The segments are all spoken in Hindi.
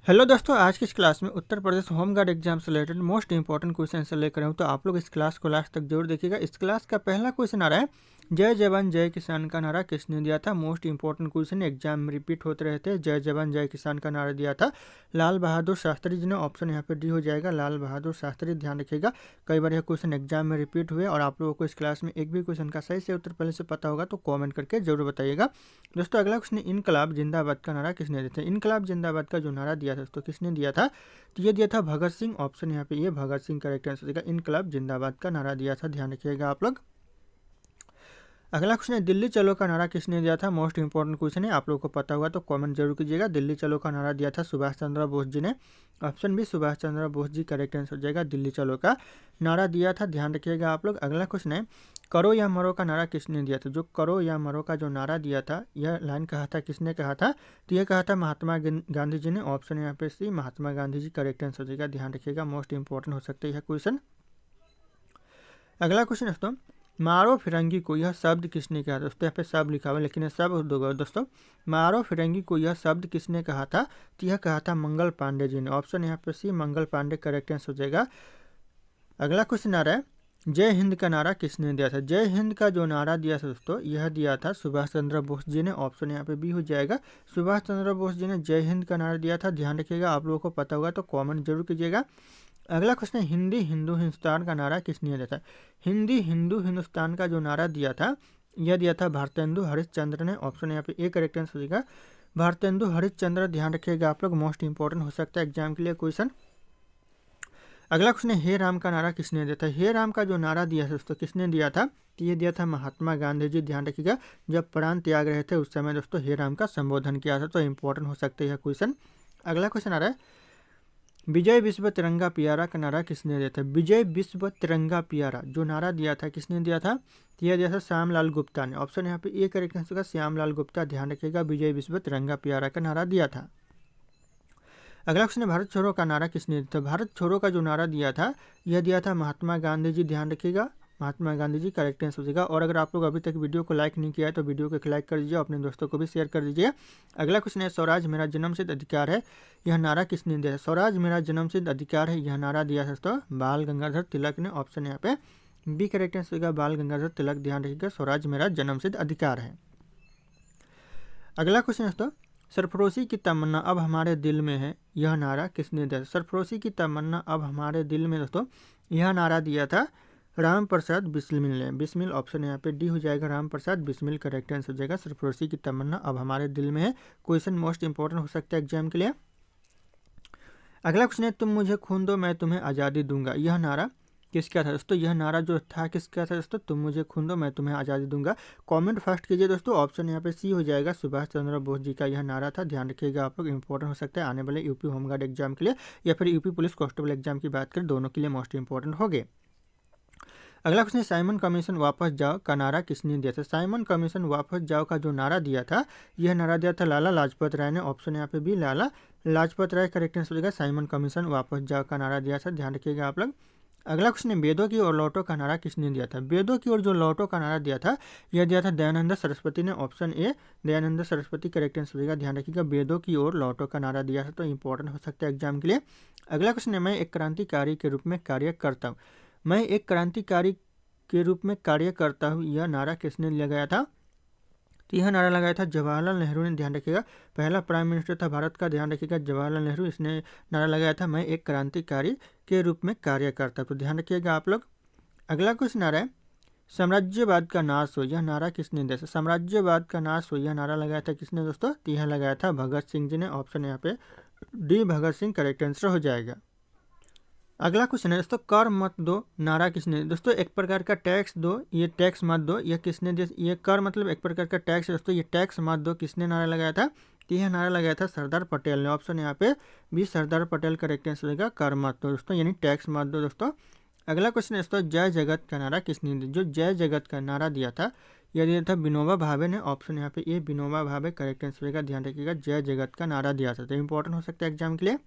हेलो दोस्तों, आज की इस क्लास में Uttar Pradesh home guard exam से रिलेटेड मोस्ट इंपॉर्टेंट क्वेश्चन से लेकर आऊँ, तो आप लोग इस क्लास को लास्ट तक जरूर देखिएगा। इस क्लास का पहला क्वेश्चन आ रहा है, जय जवान जय किसान का नारा किसने दिया था। मोस्ट इंपॉर्टेंट क्वेश्चन, एग्जाम में रिपीट होते रहते हैं। जय जवान जय किसान का नारा दिया था लाल बहादुर शास्त्री जी ने। ऑप्शन यहाँ पे डी हो जाएगा, लाल बहादुर शास्त्री। ध्यान रखिएगा, कई बार यह क्वेश्चन एग्जाम में रिपीट हुए और आप लोगों को इस क्लास में एक भी क्वेश्चन का सही से उत्तर पहले से पता होगा तो कॉमेंट करके जरूर बताइएगा। दोस्तों अगला क्वेश्चन, इनकलाब जिंदाबाद का नारा किसने दिया था। इनकलाब जिंदाबाद का जो नारा दिया था दोस्तों किसने दिया था, तो ये दिया था भगत सिंह। ऑप्शन यहाँ पे ये भगत सिंह करेक्ट आंसर देगा। इनकलाब जिंदाबाद का नारा दिया था, ध्यान रखिएगा आप लोग। अगला क्वेश्चन है, दिल्ली चलो का नारा किसने दिया था। मोस्ट इंपॉर्टेंट क्वेश्चन है, आप लोगों को पता होगा तो कमेंट जरूर कीजिएगा। दिल्ली चलो का नारा दिया था सुभाष चंद्र बोस जी ने। Option B Subhash Chandra Bose ji correct answer हो जाएगा। दिल्ली चलो का नारा दिया था, ध्यान रखिएगा आप लोग। अगला क्वेश्चन है, करो या मरो का नारा किसने दिया था। जो करो या मरो का जो नारा दिया था, यह लाइन कहा था किसने कहा था, तो यह कहा था महात्मा गांधी जी ने। ऑप्शन यहाँ पे सी महात्मा गांधी जी करेक्ट आंसर हो जाएगा, ध्यान रखिएगा। मोस्ट इंपॉर्टेंट हो सकता है यह क्वेश्चन। अगला क्वेश्चन दोस्तों, मारो फिरंगी को यह शब्द किसने कहा था। दोस्तों यहाँ पे सब लिखा हुआ है लेकिन सब होगा दोस्तों। मारो फिरंगी को यह शब्द किसने कहा था, तो यह कहा था मंगल पांडे जी ने। ऑप्शन यहाँ पे सी मंगल पांडे करेक्ट आंसर हो जाएगा। अगला क्वेश्चन आ रहा है, जय हिंद का नारा किसने दिया था। जय हिंद का जो नारा दिया था दोस्तों, यह दिया था सुभाष चंद्र बोस जी ने। ऑप्शन यहाँ पे बी हो जाएगा, सुभाष चंद्र बोस जी ने जय हिंद का नारा दिया था, ध्यान रखिएगा। आप लोगों को पता होगा तो कॉमेंट जरूर कीजिएगा। अगला क्वेश्चन है, हिंदी हिंदू हिंदुस्तान का नारा किसने दिया था। हिंदी हिंदू हिंदुस्तान का जो नारा दिया था, यह दिया था भारतेंदु हरिश्चंद्र ने। ऑप्शन यहाँ पे ए करेक्ट आंसर हो जाएगा, भारतेंदु हरिश्चंद्र। ध्यान रखिएगा आप लोग, मोस्ट इंपॉर्टेंट हो सकता है एग्जाम के लिए क्वेश्चन। अगला क्वेश्चन है, हे राम का नारा किसने दिया था। हे राम का जो नारा दिया था दोस्तों किसने दिया था, तो ये दिया था महात्मा गांधी जी। ध्यान रखिएगा, जब प्राण त्याग रहे थे उस समय दोस्तों हे राम का संबोधन किया था, तो इंपॉर्टेंट हो सकता है यह क्वेश्चन। अगला क्वेश्चन आ रहा है, विजय विश्व तिरंगा प्यारा का नारा किसने दिया था। विजय विश्व तिरंगा प्यारा जो नारा दिया था किसने दिया था, तो यह दिया था श्यामलाल गुप्ता ने। ऑप्शन यहाँ पे ए करेक्ट आंसर होगा, श्यामलाल गुप्ता। ध्यान रखिएगा, विजय विश्व तिरंगा प्यारा का नारा दिया था। अगला क्वेश्चन है, भारत छोड़ो का नारा किसने दिया था। भारत छोड़ो का जो नारा दिया था, यह दिया था महात्मा गांधी जी। ध्यान रखिएगा, महात्मा गांधी जी करेक्ट आंसर हो जाएगा। और अगर आप लोग अभी तक वीडियो को लाइक नहीं किया है तो वीडियो को लाइक कर दीजिए, अपने दोस्तों को भी शेयर कर दीजिए। अगला क्वेश्चन है, स्वराज मेरा जन्मसिद्ध अधिकार है, यह नारा किसने दिया है। स्वराज मेरा जन्मसिद्ध अधिकार है, यह नारा दिया था तो बाल गंगाधर तिलक ने। ऑप्शन यहाँ पे बी करेक्ट आंसर होगा, बाल गंगाधर तिलक। ध्यान रखिएगा, स्वराज मेरा जन्मसिद्ध अधिकार है। अगला क्वेश्चन दोस्तों, सरफरोशी की तमन्ना अब हमारे दिल में है, यह नारा किसने दिया। सरफरोशी की तमन्ना अब हमारे दिल में दोस्तों, यह नारा दिया था राम प्रसाद बिस्मिल ने। बिस्मिल ऑप्शन यहाँ पे डी हो जाएगा, राम प्रसाद बिस्मिल करेक्ट आंसर हो जाएगा। सरफरोशी की तमन्ना अब हमारे दिल में है, क्वेश्चन मोस्ट इंपॉर्टेंट हो सकता है एग्जाम के लिए। अगला क्वेश्चन है, तुम मुझे खून दो मैं तुम्हें आज़ादी दूंगा, यह नारा किसका था दोस्तों। यह नारा जो था किसका था दोस्तों, तुम मुझे खून दो मैं तुम्हें आज़ादी दूंगा। कमेंट फर्स्ट कीजिए दोस्तों। ऑप्शन यहाँ पे सी हो जाएगा, सुभाष चंद्र बोस जी का यह नारा था। ध्यान रखिएगा आप लोग, इंपॉर्टेंट हो सकता है आने वाले यूपी होमगार्ड एग्जाम के लिए या फिर यूपी पुलिस कांस्टेबल एग्जाम की बात करें, दोनों के लिए मोस्ट इंपॉर्टेंट हो गए। अगला क्वेश्चन है, साइमन कमीशन वापस जाओ का नारा किसने दिया था। साइमन कमीशन वापस जाओ का जो नारा दिया था, यह नारा दिया था लाला लाजपत राय ने। ऑप्शन यहाँ पे भी लाला लाजपत राय करेक्ट आंसर हो जाएगा। साइमन कमीशन वापस जाओ का नारा दिया था, ध्यान रखिएगा आप लोग। अगला क्वेश्चन है, वेदों की ओर लौटो का नारा किसने दिया था। वेदों की ओर जो लौटो का नारा दिया था, यह दिया था दयानंद सरस्वती ने। Option A Dayanand Saraswati correct answer हो जाएगा। ध्यान रखिएगा, वेदों की ओर लौटो का नारा दिया था, तो इंपॉर्टेंट हो सकता है एग्जाम के लिए। अगला क्वेश्चन है, मैं एक क्रांतिकारी के रूप में कार्य करता हूँ। मैं एक क्रांतिकारी के रूप में कार्य करता हूँ, यह नारा किसने लगाया था, तो यह नारा लगाया था जवाहरलाल नेहरू ने। ध्यान रखिएगा, पहला प्राइम मिनिस्टर था भारत का, ध्यान रखिएगा जवाहरलाल नेहरू, इसने नारा लगाया था मैं एक क्रांतिकारी के रूप में कार्य करता हूँ, तो ध्यान रखिएगा आप लोग। अगला क्वेश्चन आ रहा है, साम्राज्यवाद का नाश हो, यह नारा किसने दिया था। साम्राज्यवाद का नाश हो, यह नारा लगाया था किसने दोस्तों, तो यह लगाया था भगत सिंह जी ने। ऑप्शन यहाँ पे D Bhagat Singh correct answer हो जाएगा। अगला क्वेश्चन है दोस्तों, कर मत दो नारा किसने। दोस्तों एक प्रकार का टैक्स दो, ये टैक्स मत दो, यह किसने दिया। ये कर मतलब एक प्रकार का टैक्स है दोस्तों, ये टैक्स मत दो किसने नारा लगाया था, तो यह नारा लगाया था सरदार पटेल ने। ऑप्शन यहाँ पे भी सरदार पटेल करेक्ट आंसर होगा, कर मत दो दोस्तों, यानी टैक्स मत दो दोस्तों। अगला क्वेश्चन है दोस्तों, जय जगत का नारा किसने दिया। जो जय जगत का नारा दिया था, यह दिया था विनोबा भावे ने। ऑप्शन यहाँ पे ये विनोबा भावे करेक्ट आंसर होगा। ध्यान रखिएगा, जय जगत का नारा दिया था, तो इंपॉर्टेंट हो सकता है एग्जाम के लिए।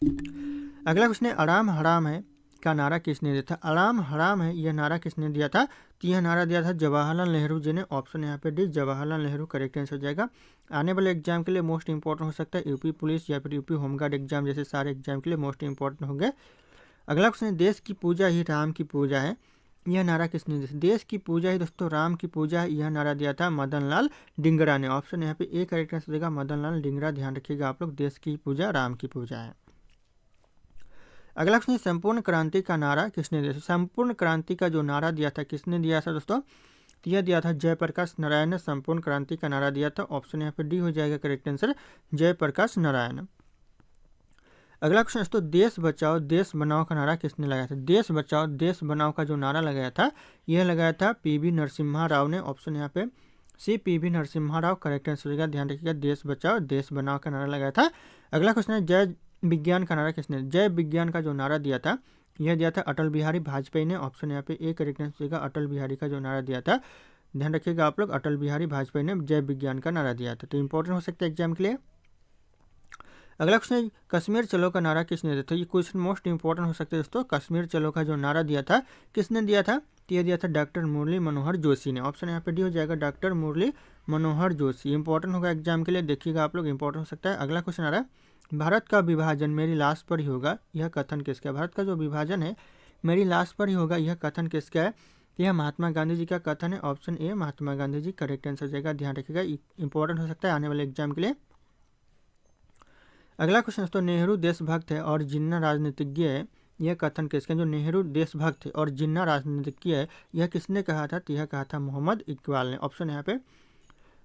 अगला क्वेश्चन है, आराम हराम है का नारा किसने दिया था? अलार्म हराम है, यह नारा किसने दिया था? तो यह नारा दिया था जवाहरलाल नेहरू जी ने। ऑप्शन यहाँ पे D Jawaharlal Nehru correct answer हो जाएगा। आने वाले एग्जाम के लिए मोस्ट इंपॉर्टेंट हो सकता है यूपी पुलिस या फिर यूपी होमगार्ड एग्जाम जैसे सारे एग्जाम के लिए मोस्ट इंपॉर्टेंट होंगे। अगला क्वेश्चन है देश की पूजा ही राम की पूजा है, यह नारा किसने दिया? देश की पूजा ही दोस्तों राम की पूजा है, यह नारा दिया था मदन लाल डिंगरा ने। ऑप्शन यहाँ पे ए करेक्ट आंसर देगा मदन लाल डिंगरा। ध्यान रखिएगा आप लोग, देश की पूजा राम की पूजा है। अगला क्वेश्चन संपूर्ण क्रांति का नारा किसने दिया? संपूर्ण क्रांति का जो नारा दिया था किसने दिया था दोस्तों? यह दिया था जयप्रकाश नारायण ने संपूर्ण क्रांति का नारा दिया था। ऑप्शन यहाँ पे डी हो जाएगा करेक्ट आंसर, जयप्रकाश नारायण। अगला क्वेश्चन दोस्तों देश बचाओ देश बनाओ का नारा किसने लगाया था? देश बचाओ देश बनाओ का जो नारा लगाया था यह लगाया था पीवी नरसिम्हा राव ने। ऑप्शन यहाँ पे C PV Narasimha Rao correct answer होगा। ध्यान रखिएगा, देश बचाओ देश बनाओ का नारा लगाया था। अगला क्वेश्चन है जय विज्ञान का नारा किसने? जय विज्ञान का जो नारा दिया था यह दिया था अटल बिहारी वाजपेयी ने। ऑप्शन यहाँ पे ए करेक्ट आंसर होगा, अटल बिहारी का जो नारा दिया था। ध्यान रखिएगा आप लोग, अटल बिहारी वाजपेयी ने जय विज्ञान का नारा दिया था। तो इंपॉर्टेंट हो सकता है एग्जाम के लिए। अगला क्वेश्चन है कश्मीर चलो का नारा किसने दिया था? ये क्वेश्चन मोस्ट इंपॉर्टेंट हो सकता है दोस्तों। कश्मीर चलो का जो नारा दिया था किसने दिया था? तो यह दिया था डॉक्टर मुरली मनोहर जोशी ने। ऑप्शन यहाँ पे डी हो जाएगा, डॉक्टर मुरली मनोहर जोशी। इंपॉर्टेंट होगा एग्जाम के लिए, देखिएगा आप लोग, इंपॉर्टेंट हो सकता है। अगला क्वेश्चन आ रहा है भारत का विभाजन मेरी लाश पर ही होगा, यह कथन किसका है? भारत का जो विभाजन है मेरी लाश पर ही होगा, यह कथन किसका है? यह महात्मा गांधी जी का कथन है। Option A Mahatma Gandhi ji correct answer हो जाएगा। ध्यान रखिएगा, इंपॉर्टेंट हो सकता है आने वाले एग्जाम के लिए। अगला क्वेश्चन दोस्तों नेहरू देशभक्त है और जिन्ना राजनीतिज्ञ है, यह कथन किसका? जो नेहरू देशभक्त है और जिन्ना राजनीतिज्ञ है यह किसने कहा था? तो यह कहा था मोहम्मद इकबाल ने। ऑप्शन यहाँ पे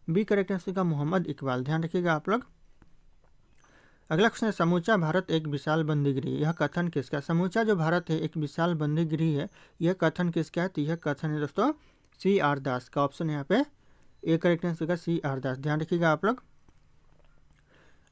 बी करेक्ट आंसर का मोहम्मद इकबाल। ध्यान रखिएगा आप लोग। अगला क्वेश्चन है समूचा भारत एक विशाल बंदीगृह, यह कथन किसका? समूचा जो भारत है एक विशाल बंदीगृह है, यह कथन किसका है? तो यह कथन है दोस्तों सी आर दास का। ऑप्शन यहाँ पे ए करेक्ट आंसर का सी आर दास। ध्यान रखिएगा आप लोग।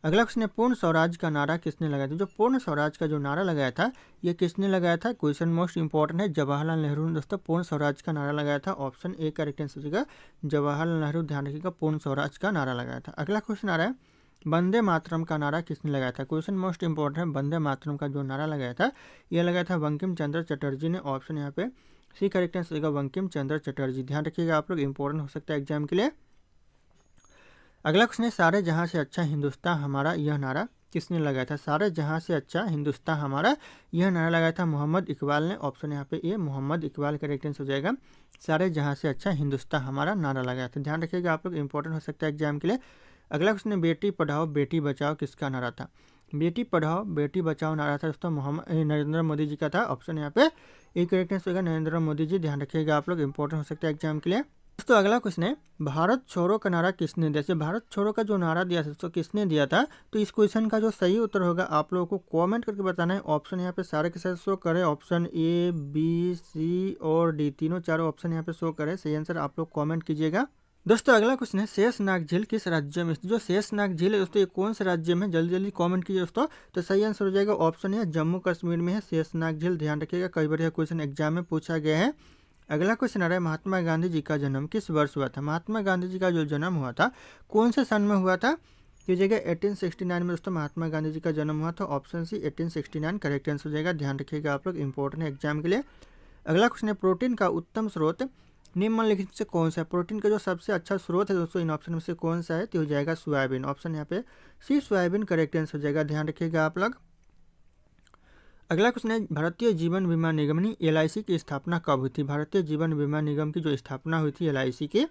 अगला क्वेश्चन है पूर्ण स्वराज का नारा किसने लगाया था? जो पूर्ण स्वराज का जो नारा लगाया था यह किसने लगाया था? क्वेश्चन मोस्ट इंपॉर्टेंट है, जवाहरलाल नेहरू ने दोस्तों पूर्ण स्वराज का नारा लगाया था। ऑप्शन ए करेक्ट आंसर होगा जवाहरलाल नेहरू। ध्यान रखिएगा, पूर्ण स्वराज का नारा लगाया था। अगला क्वेश्चन आ रहा है वंदे मातरम का नारा किसने लगाया था? क्वेश्चन मोस्ट इंपॉर्टेंट है, वंदे मातरम का जो नारा लगाया था यह लगाया था बंकिम चंद्र चटर्जी ने। ऑप्शन यहाँ पे सी करेक्ट आंसर होगा बंकिम चंद्र चटर्जी। ध्यान रखिएगा आप लोग, इंपॉर्टेंट हो सकता है एग्जाम के लिए। अगला क्वेश्चन है सारे जहां से अच्छा हिंदुस्तान हमारा, यह नारा किसने लगाया था? सारे जहां से अच्छा हिंदुस्तान हमारा, यह नारा लगाया था मोहम्मद इकबाल ने। ऑप्शन यहाँ पे ए मोहम्मद इकबाल करेक्ट आंसर हो जाएगा। सारे जहां से अच्छा हिंदुस्तान हमारा नारा लगाया था। ध्यान रखिएगा आप लोग, इंपॉर्टेंट हो सकता है एग्जाम के लिए। अगला क्वेश्चन है बेटी पढ़ाओ बेटी बचाओ किसका नारा था? बेटी पढ़ाओ बेटी बचाओ नारा था दोस्तों नरेंद्र मोदी जी का था। ऑप्शन यहाँ पे ए करेक्ट आंसर होगा नरेंद्र मोदी जी। ध्यान रखिएगा आप लोग, इंपॉर्टेंट हो सकता है एग्जाम के लिए। दोस्तों अगला क्वेश्चन है भारत छोड़ो का नारा किसने दिया? जैसे भारत छोड़ो का जो नारा दिया था तो किसने दिया था? तो इस क्वेश्चन का जो सही उत्तर होगा आप लोगों को कमेंट करके बताना है। ऑप्शन यहाँ पे सारे के साथ शो करे, ऑप्शन ए बी सी और डी, तीनों चारों ऑप्शन यहाँ पे शो करे। सही आंसर आप लोग कमेंट कीजिएगा। दोस्तों अगला क्वेश्चन है शेषनाग झील किस राज्य में? जो शेषनाग झील है दोस्तों ये कौन से राज्य में? जल्दी जल्दी कमेंट कीजिए दोस्तों। तो सही आंसर हो जाएगा ऑप्शन है जम्मू कश्मीर में है शेषनाग झील। ध्यान रखिएगा, कई बार यह क्वेश्चन एग्जाम में पूछा गया है। अगला क्वेश्चन आ रहा है महात्मा गांधी जी का जन्म किस वर्ष हुआ था? महात्मा गांधी जी का जो जन्म हुआ था कौन से सन में हुआ था? ये जगह 1869 में दोस्तों महात्मा गांधी जी का जन्म हुआ था। ऑप्शन सी 1869 करेक्ट आंसर हो जाएगा। ध्यान रखिएगा आप लोग, इंपॉर्टेंट है एग्जाम के लिए। अगला क्वेश्चन है प्रोटीन का उत्तम स्रोत निम्नलिखित से कौन सा है? प्रोटीन का जो सबसे अच्छा स्रोत है दोस्तों इन ऑप्शन में से कौन सा है? तो हो जाएगा सोयाबीन। ऑप्शन यहाँ पे सी सोयाबीन करेक्ट आंसर हो जाएगा। ध्यान रखिएगा आप लोग। अगला क्वेश्चन है भारतीय जीवन बीमा निगम LIC की स्थापना कब हुई थी? भारतीय जीवन बीमा निगम की जो स्थापना हुई थी LIC की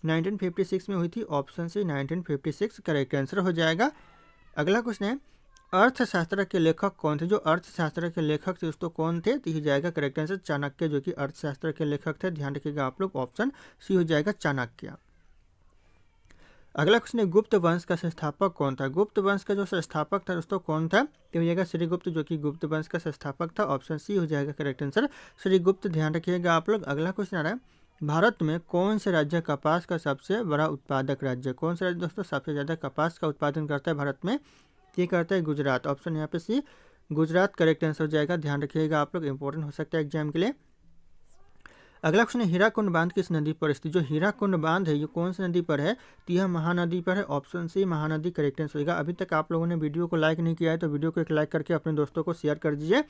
1956 में हुई थी। ऑप्शन सी 1956 करेक्ट आंसर हो जाएगा। अगला क्वेश्चन है अर्थशास्त्र के लेखक कौन थे? जो अर्थशास्त्र के लेखक थे दोस्तों कौन थे? तो ये जाएगा करेक्ट आंसर चाणक्य, जो कि अर्थशास्त्र के लेखक थे। ध्यान रखिएगा आप लोग, ऑप्शन सी हो जाएगा चाणक्य। अगला क्वेश्चन है गुप्त वंश का संस्थापक कौन था? गुप्त वंश का जो संस्थापक था दोस्तों कौन था? तो हो जाएगा श्रीगुप्त, जो कि गुप्त वंश का संस्थापक था। ऑप्शन सी हो जाएगा करेक्ट आंसर श्रीगुप्त। ध्यान रखिएगा आप लोग। अगला क्वेश्चन आ रहा है भारत में कौन से राज्य कपास का सबसे बड़ा उत्पादक राज्य? कौन सा राज्य दोस्तों सबसे ज़्यादा कपास का उत्पादन करता है भारत में? ये करता है गुजरात। ऑप्शन यहाँ पे सी गुजरात करेक्ट आंसर हो जाएगा। ध्यान रखिएगा आप लोग, इंपॉर्टेंट हो सकता है एग्जाम के लिए। अगला क्वेश्चन है हीराकुंड बांध किस नदी पर स्थित। जो हीराकुंड बांध है ये कौन सी नदी पर है, तो यह महानदी पर है। Option C Mahanadi correct answer होगा। अभी तक आप लोगों ने वीडियो को लाइक नहीं किया है तो वीडियो को एक लाइक करके अपने दोस्तों को शेयर कर दीजिए।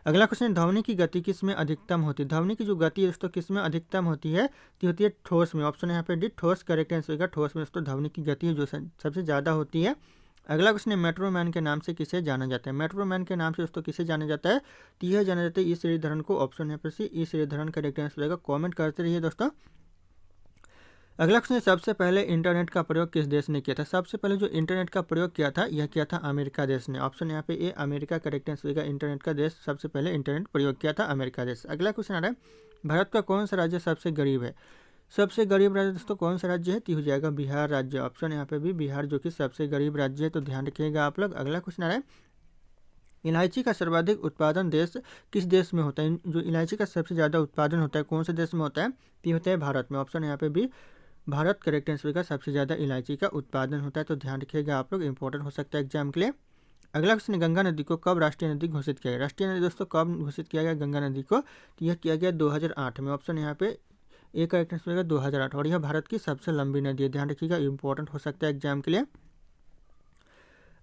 अगला क्वेश्चन है ध्वनि की गति किस में अधिकतम होती है। ध्वनि की जो गति है दोस्तों किस में अधिकतम होती है, तो होती है ठोस में। ऑप्शन यहाँ पे डी ठोस करेक्ट आंसर होगा। ठोस में दोस्तों ध्वनि की गति जो सबसे ज़्यादा होती है। अगला क्वेश्चन है मेट्रो मैन के नाम से किसे जाना जाता है। मेट्रो मैन के नाम से दोस्तों किसे जाना जाता है, तो यह जाना जाता है ई श्रीधरन को। ऑप्शन यहाँ पर सी ई श्रीधरन करेक्ट आंसर होगा। कमेंट करते रहिए दोस्तों। अगला क्वेश्चन है सबसे पहले इंटरनेट का प्रयोग किस देश ने किया था। सबसे पहले जो इंटरनेट का प्रयोग किया था यह किया था अमेरिका देश ने। ऑप्शन यहाँ पे ए अमेरिका करेक्ट आंसर होगा। इंटरनेट का देश सबसे पहले इंटरनेट प्रयोग किया था अमेरिका देश। अगला क्वेश्चन आ रहा है भारत का कौन सा राज्य सबसे गरीब है। सबसे गरीब राज्य दोस्तों कौन सा राज्य है, तो हो जाएगा बिहार राज्य। ऑप्शन यहाँ पे भी बिहार जो कि सबसे गरीब राज्य है, तो ध्यान रखिएगा आप लोग। अगला क्वेश्चन आ रहा है इलायची का सर्वाधिक उत्पादन देश किस देश में होता है। जो इलायची का सबसे ज़्यादा उत्पादन होता है कौन से देश में होता है, तो होता है भारत में। ऑप्शन यहाँ पे भी भारत करेक्ट आंसर का। सबसे ज़्यादा इलायची का उत्पादन होता है, तो ध्यान रखिएगा आप लोग। इंपॉर्टेंट हो सकता है एग्जाम के लिए। अगला क्वेश्चन गंगा नदी को कब राष्ट्रीय नदी घोषित किया गया। राष्ट्रीय नदी दोस्तों कब घोषित किया गया गंगा नदी को, तो यह किया गया 2008 में। ऑप्शन यहाँ पे ए करेक्ट आंसर होगा 2008। और यह भारत की सबसे लंबी नदी है, ध्यान रखिएगा। इंपॉर्टेंट हो सकता है एग्जाम के लिए।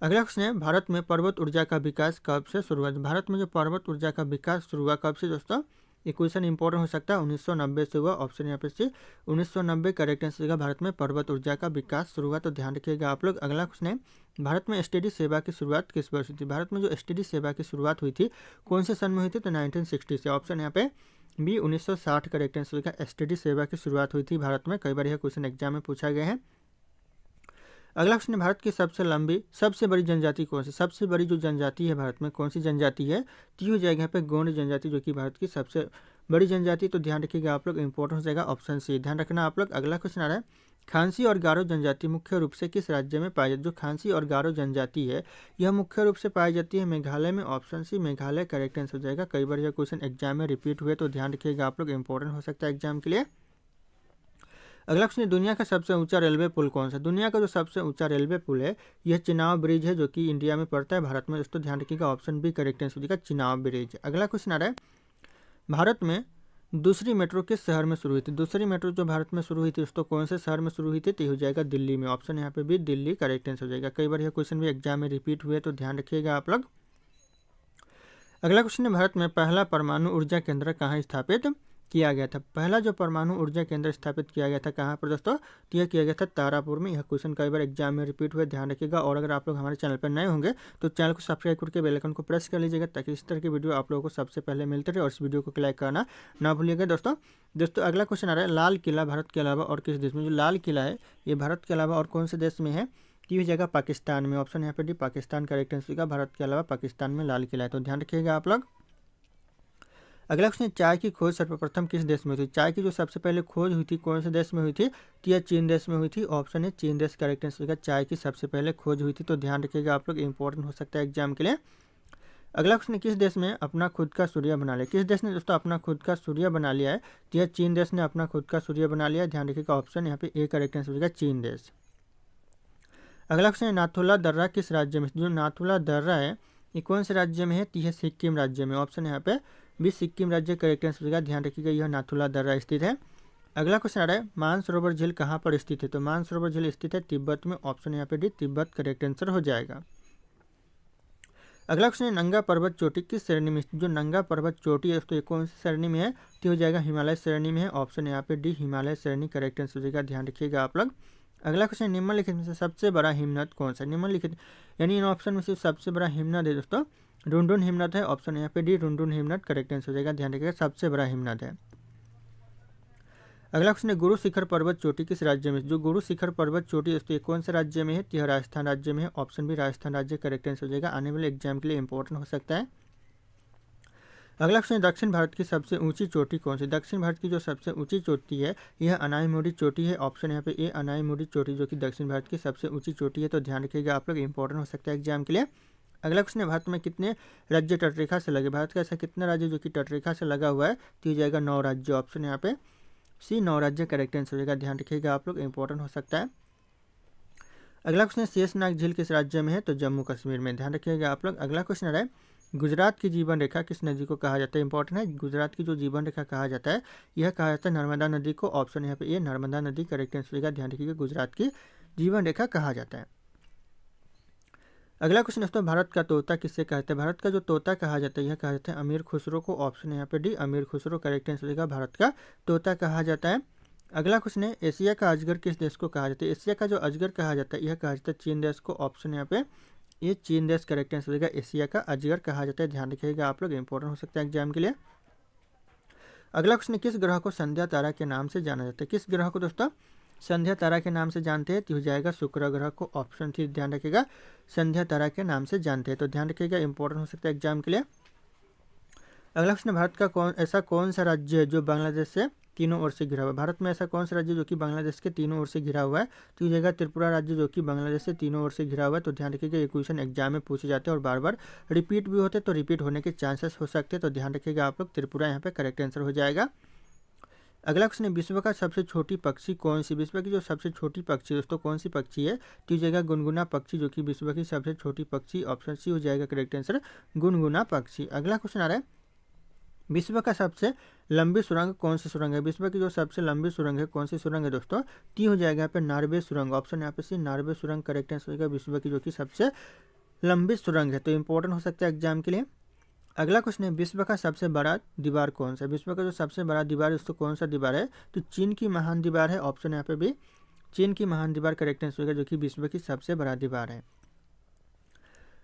अगला क्वेश्चन है भारत में पर्वत ऊर्जा का विकास कब से शुरू हुआ। भारत में जो पर्वत ऊर्जा का विकास शुरू हुआ कब से दोस्तों, ये क्वेश्चन इंपॉर्टेंट हो सकता है। 1990 से हुआ। ऑप्शन यहाँ पे सी 1990 करेक्ट आंसर होगा। भारत में पर्वत ऊर्जा का विकास शुरू हुआ, तो ध्यान रखिएगा आप लोग। अगला क्वेश्चन है भारत में एसटीडी सेवा की शुरुआत किस वर्ष हुई थी। भारत में जो एसटीडी सेवा की शुरुआत हुई थी कौन से सन में हुई थी, तो 1960 से। ऑप्शन यहाँ पे बी 1960 करेक्ट आंसर होगा। एसटीडी सेवा की शुरुआत हुई थी भारत में। कई बार यह क्वेश्चन एग्जाम में पूछा गया है। अगला क्वेश्चन है भारत की सबसे बड़ी जनजाति कौन सी। सबसे बड़ी जो जनजाति है भारत में कौन सी जनजाति है, तो हो जाएगा यहाँ पे गोंड जनजाति जो कि भारत की सबसे बड़ी जनजाति, तो ध्यान रखिएगा आप लोग। इंपॉर्टेंट हो जाएगा ऑप्शन सी, ध्यान रखना आप लोग। अगला क्वेश्चन आ रहा है खांसी और गारो जनजाति मुख्य रूप से किस राज्य में पाई जाती है। जो खांसी और गारो जनजाति है यह मुख्य रूप से पाई जाती है मेघालय में। Option C Meghalaya correct answer हो जाएगा। कई बार यह क्वेश्चन एग्जाम में रिपीट हुए, तो ध्यान रखिएगा आप लोग। इंपॉर्टेंट हो सकता है एग्जाम के लिए। अगला क्वेश्चन दुनिया का सबसे ऊंचा रेलवे पुल कौन सा। दुनिया का जो सबसे ऊंचा रेलवे पुल है यह चिनाब ब्रिज है, जो कि इंडिया में पड़ता है, भारत में। दोस्तों ध्यान रखिएगा ऑप्शन बी करेक्ट आंसर होगा चिनाब ब्रिज। अगला क्वेश्चन आ रहा है भारत में दूसरी मेट्रो किस शहर में शुरू हुई थी। दूसरी मेट्रो जो भारत में शुरू हुई थी दोस्तों कौन से शहर में शुरू हुई थी, तो हो जाएगा दिल्ली में। ऑप्शन यहाँ पे भी दिल्ली करेक्ट आंसर हो जाएगा। कई बार यह क्वेश्चन भी एग्जाम में रिपीट हुए, तो ध्यान रखिएगा आप लोग। अगला क्वेश्चन है भारत में पहला परमाणु ऊर्जा केंद्र कहाँ स्थापित किया गया था। पहला जो परमाणु ऊर्जा केंद्र स्थापित किया गया था कहाँ पर दोस्तों, तो यह किया गया था तारापुर में। यह क्वेश्चन कई बार एग्जाम में रिपीट हुए, ध्यान रखिएगा। और अगर आप लोग हमारे चैनल पर नए होंगे तो चैनल को सब्सक्राइब करके बेल आइकन को प्रेस कर लीजिएगा, ताकि इस तरह की वीडियो आप लोगों को सबसे पहले मिलते रहे। और इस वीडियो को लाइक करना ना भूलिएगा दोस्तों। अगला क्वेश्चन आ रहा है लाल किला भारत के अलावा और किस देश में। जो लाल किला है ये भारत के अलावा और कौन से देश में है, तो ये जगह पाकिस्तान में। ऑप्शन यहाँ पे डी पाकिस्तान करेक्ट आंसर होगा। भारत के अलावा पाकिस्तान में लाल किला है, तो ध्यान रखिएगा आप लोग। अगला क्वेश्चन चाय की खोज सर्वप्रथम किस देश में हुई थी। चाय की जो सबसे पहले खोज हुई थी कौन से देश में हुई थी, तो यह चीन देश में हुई थी। ऑप्शन है चीन देश करेक्ट आंसर होगा। चाय की सबसे पहले खोज हुई थी, तो ध्यान रखिएगा आप लोग। इंपॉर्टेंट हो सकता है एग्जाम के लिए। अगला क्वेश्चन किस देश में अपना खुद का सूर्य बना लिया। किस देश ने दोस्तों अपना खुद का सूर्य बना लिया है, तो यह चीन देश ने अपना खुद का सूर्य बना लिया है। ध्यान रखिएगा ऑप्शन यहाँ पे ए करेक्ट आंसर होगा चीन देश। अगला क्वेश्चन है नाथुला दर्रा किस राज्य में। जो नाथुला दर्रा है ये कौन से राज्य में है, तो यह सिक्किम राज्य में। ऑप्शन यहाँ पे भी सिक्किम राज्य करेक्ट आंसर होगा। ध्यान रखिएगा यह नाथुला दर्रा स्थित है। अगला क्वेश्चन आ रहा है मानसरोवर झील कहाँ पर स्थित है। तो मानसरोवर झील स्थित है तिब्बत में। ऑप्शन यहाँ पे डी तिब्बत करेक्ट आंसर हो जाएगा। अगला क्वेश्चन है नंगा पर्वत चोटी किस श्रेणी में। जो नंगा पर्वत चोटी है दोस्तों ये कौन सी श्रेणी में है, तो हो जाएगा हिमालय श्रेणी में है। ऑप्शन यहाँ पे डी हिमालय श्रेणी करेक्ट आंसर हो जाएगा। ध्यान रखिएगा आप लोग। अगला क्वेश्चन निम्नलिखित में से सबसे बड़ा हिमनद कौन सा। निम्नलिखित यानी इन ऑप्शन में से सबसे बड़ा हिमनद है दोस्तों रुनरुन हिमनद है। ऑप्शन यहाँ पे डी रुनरुन हिमनद करेक्ट आंसर हो जाएगा। ध्यान रखिएगा सबसे बड़ा हिमनद है। अगला क्वेश्चन है गुरु शिखर पर्वत चोटी किस राज्य में। जो गुरु शिखर पर्वत चोटी दोस्तों ये कौन से राज्य में है, तो यह राजस्थान राज्य में है। ऑप्शन भी राजस्थान राज्य करेक्ट आंसर हो जाएगा। आने वाले एग्जाम के लिए इंपॉर्टेंट हो सकता है। अगला क्वेश्चन दक्षिण भारत की सबसे ऊंची चोटी कौन सी। दक्षिण भारत की जो सबसे ऊंची चोटी है यह अनाईमुड़ी चोटी है। ऑप्शन यहाँ पे ए अनाईमुड़ी चोटी जो कि दक्षिण भारत की सबसे ऊंची चोटी है, तो ध्यान रखिएगा आप लोग। इंपॉर्टेंट हो सकता है एग्जाम के लिए। अगला क्वेश्चन है भारत में कितने राज्य तटरेखा से लगे। भारत का ऐसा कितना राज्य जो कि तटरेखा से लगा हुआ है, तो ये जाएगा 9 राज्य। ऑप्शन यहाँ पे सी 9 राज्य करेक्ट आंसर हो जाएगा। ध्यान रखिएगा आप लोग। इंपॉर्टेंट हो सकता है। अगला क्वेश्चन है शेषनाग झील किस राज्य में है, तो जम्मू कश्मीर में। ध्यान रखिएगा आप लोग। अगला क्वेश्चन है गुजरात की जीवन रेखा किस नदी को कहा जाता है? इंपॉर्टेंट है, गुजरात की जो जीवन रेखा कहा जाता है यह कहा जाता है नर्मदा नदी को। ऑप्शन यहाँ पे ये नर्मदा नदी करेक्ट आंसर होगा। ध्यान रखिएगा, गुजरात की जीवन रेखा कहा जाता है। अगला क्वेश्चन दोस्तों, भारत का तोता किससे कहते हैं? भारत का जो तोता कहा जाता है यह कहा जाता है अमीर खुसरो को। ऑप्शन यहाँ पे डी अमीर खुसरो करेक्ट आंसर होगा। भारत का तोता कहा जाता है। अगला क्वेश्चन है, एशिया का अजगर किस देश को कहा जाता है? एशिया का जो अजगर कहा जाता है यह कहा जाता है चीन देश को। ऑप्शन यहाँ पे ये चीन देश करेक्ट आंसर होगा। एशिया का अजगर कहा जाता है। ध्यान रखिएगा आप लोग, इंपॉर्टेंट हो सकता है एग्जाम के लिए। अगला क्वेश्चन है, किस ग्रह को संध्या तारा के नाम से जाना जाता है? किस ग्रह को दोस्तों संध्या तारा के नाम से जानते हैं? तो हो जाएगा शुक्र ग्रह को। ऑप्शन थी, ध्यान रखिएगा, संध्या तारा के नाम से जानते हैं। तो ध्यान रखिएगा, इंपॉर्टेंट हो सकता है एग्जाम के लिए। अगला क्वेश्चन, भारत का ऐसा कौन सा राज्य है जो बांग्लादेश से तीनों ओर से घिरा हुआ है? भारत में ऐसा कौन सा राज्य जो कि बांग्लादेश के तीनों ओर से घिरा हुआ है? तो ये जगह त्रिपुरा राज्य जो कि बांग्लादेश से तीनों ओर से घिरा हुआ है। तो ध्यान रखिएगा, ये क्वेश्चन एग्जाम में पूछे जाते हैं और बार बार रिपीट भी होते हैं, तो रिपीट होने के चांसेस हो सकते हैं। तो ध्यान रखिएगा आप लोग, त्रिपुरा यहाँ पे करेक्ट आंसर हो जाएगा। अगला क्वेश्चन है, विश्व का सबसे छोटी पक्षी कौन सी? विश्व की जो सबसे छोटी पक्षी दोस्तों कौन सी पक्षी है? तो ये जगह गुनगुना पक्षी जो कि विश्व की सबसे छोटी पक्षी। ऑप्शन सी हो जाएगा करेक्ट आंसर, गुनगुना पक्षी। अगला क्वेश्चन आ रहा है, विश्व का सबसे लंबी सुरंग कौन सी सुरंग है? विश्व की जो सबसे लंबी सुरंग है कौन सी सुरंग है दोस्तों? ती हो जाएगा यहाँ पे नार्वे सुरंग। ऑप्शन यहाँ पे सी नार्वे सुरंग करेक्ट आंसर होगा। विश्व की जो कि सबसे लंबी सुरंग है, तो इंपॉर्टेंट हो सकता है एग्जाम के लिए। अगला क्वेश्चन है, विश्व का सबसे बड़ा दीवार कौन सा है? विश्व का जो सबसे बड़ा दीवार है दोस्तों कौन सा दीवार है? तो चीन की महान दीवार है। ऑप्शन यहाँ पे भी चीन की महान दीवार करेक्ट आंसर होगा, जो कि विश्व की सबसे बड़ा दीवार है।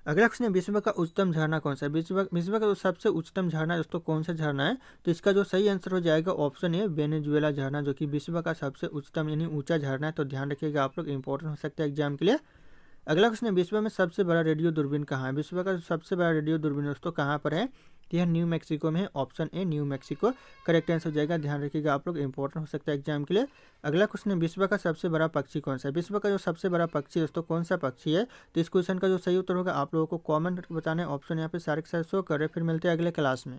अगला क्वेश्चन है, विश्व का उच्चतम झरना कौन सा है? विश्व का जो सबसे उच्चतम झरना दोस्तों कौन सा झरना है? तो इसका जो सही आंसर हो जाएगा ऑप्शन ए वेनेजुएला झरना, जो कि विश्व का सबसे उच्चतम यानी ऊंचा झरना है। तो ध्यान रखिएगा आप लोग, इंपॉर्टेंट हो सकता है एग्जाम के लिए। अगला क्वेश्चन है, विश्व में सबसे बड़ा रेडियो दूरबीन कहाँ है? विश्व का सबसे बड़ा रेडियो दूरबीन दोस्तों कहाँ पर है? यह न्यू मैक्सिको में है। Option a new Mexico correct answer हो जाएगा। ध्यान रखिएगा आप लोग, इंपॉर्टेंट हो सकता है एग्जाम के लिए। अगला क्वेश्चन है, विश्व का सबसे बड़ा पक्षी कौन सा है? विश्व का जो सबसे बड़ा पक्षी दोस्तों कौन सा पक्षी है? तो इस क्वेश्चन का जो सही उत्तर होगा आप लोगों को कॉमेंट बताना है। ऑप्शन यहाँ पे सारे के सारे शो कर रहे। फिर मिलते हैं अगले क्लास में।